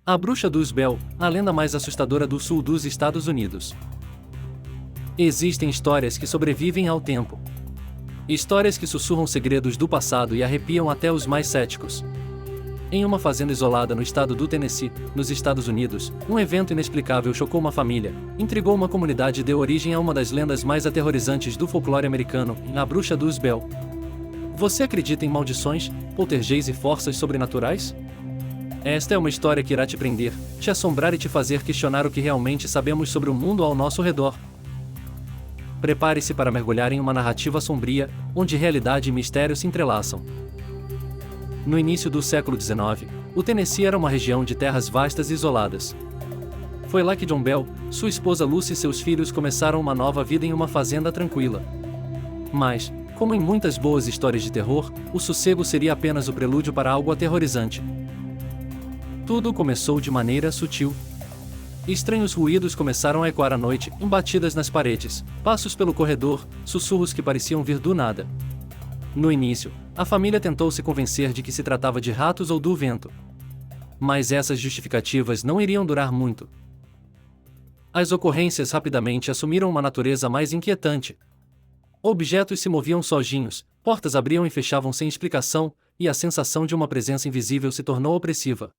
A Bruxa dos Bell, a lenda mais assustadora do sul dos Estados Unidos. Existem histórias que sobrevivem ao tempo. Histórias que sussurram segredos do passado e arrepiam até os mais céticos. Em uma fazenda isolada no estado do Tennessee, nos Estados Unidos, um evento inexplicável chocou uma família, intrigou uma comunidade e deu origem a uma das lendas mais aterrorizantes do folclore americano, a Bruxa dos Bell. Você acredita em maldições, poltergeists e forças sobrenaturais? Esta é uma história que irá te prender, te assombrar e te fazer questionar o que realmente sabemos sobre o mundo ao nosso redor. Prepare-se para mergulhar em uma narrativa sombria, onde realidade e mistério se entrelaçam. No início do século XIX, o Tennessee era uma região de terras vastas e isoladas. Foi lá que John Bell, sua esposa Lucy e seus filhos começaram uma nova vida em uma fazenda tranquila. Mas, como em muitas boas histórias de terror, o sossego seria apenas o prelúdio para algo aterrorizante. Tudo começou de maneira sutil. Estranhos ruídos começaram a ecoar à noite, em batidas nas paredes, passos pelo corredor, sussurros que pareciam vir do nada. No início, a família tentou se convencer de que se tratava de ratos ou do vento. Mas essas justificativas não iriam durar muito. As ocorrências rapidamente assumiram uma natureza mais inquietante. Objetos se moviam sozinhos, portas abriam e fechavam sem explicação, e a sensação de uma presença invisível se tornou opressiva.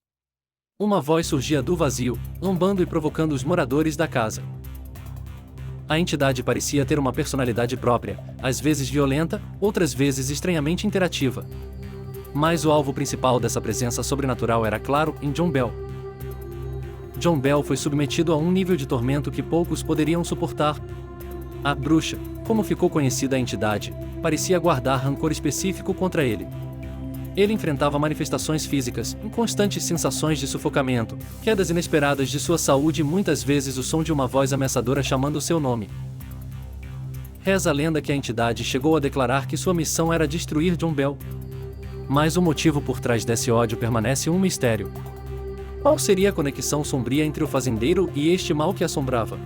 Uma voz surgia do vazio, zombando e provocando os moradores da casa. A entidade parecia ter uma personalidade própria, às vezes violenta, outras vezes estranhamente interativa. Mas o alvo principal dessa presença sobrenatural era claro, em John Bell. John Bell foi submetido a um nível de tormento que poucos poderiam suportar. A bruxa, como ficou conhecida a entidade, parecia guardar rancor específico contra ele. Ele enfrentava manifestações físicas, constantes sensações de sufocamento, quedas inesperadas de sua saúde e muitas vezes o som de uma voz ameaçadora chamando seu nome. Reza a lenda que a entidade chegou a declarar que sua missão era destruir John Bell. Mas o motivo por trás desse ódio permanece um mistério. Qual seria a conexão sombria entre o fazendeiro e este mal que assombrava?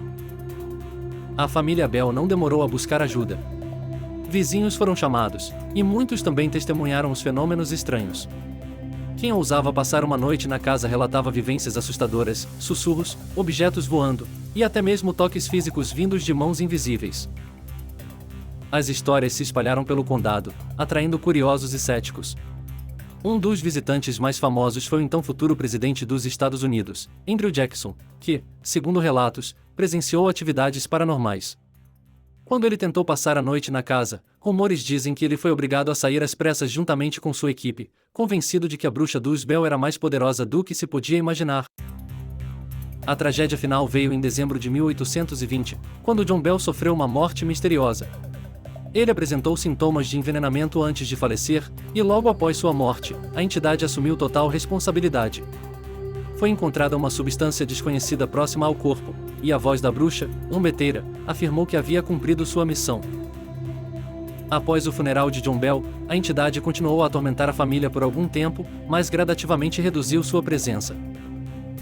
A família Bell não demorou a buscar ajuda. Vizinhos foram chamados, e muitos também testemunharam os fenômenos estranhos. Quem ousava passar uma noite na casa relatava vivências assustadoras, sussurros, objetos voando, e até mesmo toques físicos vindos de mãos invisíveis. As histórias se espalharam pelo condado, atraindo curiosos e céticos. Um dos visitantes mais famosos foi o então futuro presidente dos Estados Unidos, Andrew Jackson, que, segundo relatos, presenciou atividades paranormais. Quando ele tentou passar a noite na casa, rumores dizem que ele foi obrigado a sair às pressas juntamente com sua equipe, convencido de que a Bruxa dos Bell era mais poderosa do que se podia imaginar. A tragédia final veio em dezembro de 1820, quando John Bell sofreu uma morte misteriosa. Ele apresentou sintomas de envenenamento antes de falecer, e logo após sua morte, a entidade assumiu total responsabilidade. Foi encontrada uma substância desconhecida próxima ao corpo, e a voz da bruxa, zombeteira, afirmou que havia cumprido sua missão. Após o funeral de John Bell, a entidade continuou a atormentar a família por algum tempo, mas gradativamente reduziu sua presença.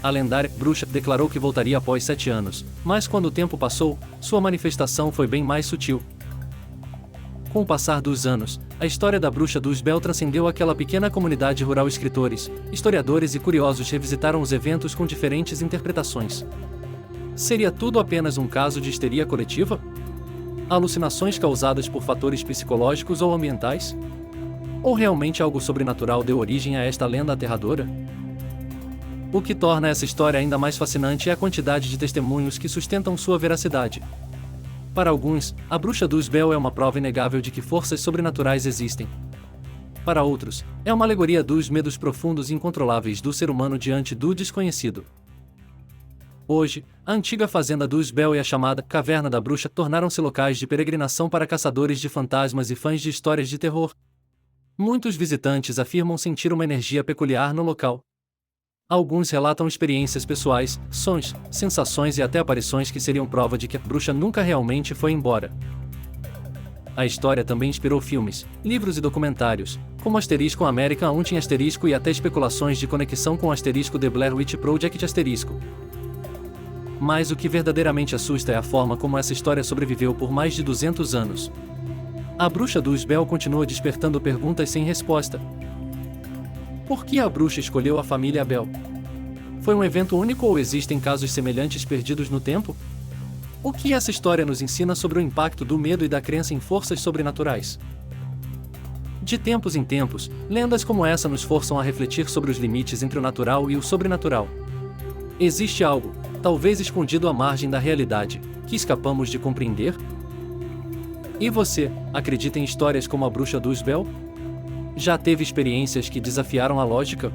A lendária bruxa declarou que voltaria após 7 anos, mas quando o tempo passou, sua manifestação foi bem mais sutil. Com o passar dos anos, a história da Bruxa dos Bell transcendeu aquela pequena comunidade rural. Escritores, historiadores e curiosos revisitaram os eventos com diferentes interpretações. Seria tudo apenas um caso de histeria coletiva? Alucinações causadas por fatores psicológicos ou ambientais? Ou realmente algo sobrenatural deu origem a esta lenda aterradora? O que torna essa história ainda mais fascinante é a quantidade de testemunhos que sustentam sua veracidade. Para alguns, a Bruxa dos Bell é uma prova inegável de que forças sobrenaturais existem. Para outros, é uma alegoria dos medos profundos e incontroláveis do ser humano diante do desconhecido. Hoje, a antiga fazenda dos Bell e a chamada Caverna da Bruxa tornaram-se locais de peregrinação para caçadores de fantasmas e fãs de histórias de terror. Muitos visitantes afirmam sentir uma energia peculiar no local. Alguns relatam experiências pessoais, sons, sensações e até aparições que seriam prova de que a bruxa nunca realmente foi embora. A história também inspirou filmes, livros e documentários, como Asterisco American Haunting Asterisco e até especulações de conexão com Asterisco The Blair Witch Project Asterisco. Mas o que verdadeiramente assusta é a forma como essa história sobreviveu por mais de 200 anos. A Bruxa dos Bell continua despertando perguntas sem resposta. Por que a bruxa escolheu a família Bell? Foi um evento único ou existem casos semelhantes perdidos no tempo? O que essa história nos ensina sobre o impacto do medo e da crença em forças sobrenaturais? De tempos em tempos, lendas como essa nos forçam a refletir sobre os limites entre o natural e o sobrenatural. Existe algo, talvez escondido à margem da realidade, que escapamos de compreender? E você, acredita em histórias como a Bruxa do Usbel? Já teve experiências que desafiaram a lógica?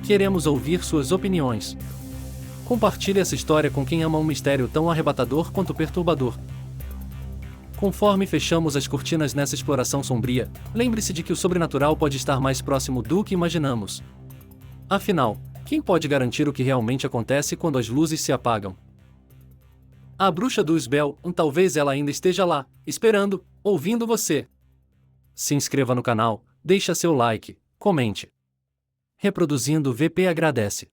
Queremos ouvir suas opiniões. Compartilhe essa história com quem ama um mistério tão arrebatador quanto perturbador. Conforme fechamos as cortinas nessa exploração sombria, lembre-se de que o sobrenatural pode estar mais próximo do que imaginamos. Afinal, quem pode garantir o que realmente acontece quando as luzes se apagam? A Bruxa do Usbel, talvez ela ainda esteja lá, esperando, ouvindo você. Se inscreva no canal, deixa seu like, comente. Reproduzindo VP agradece.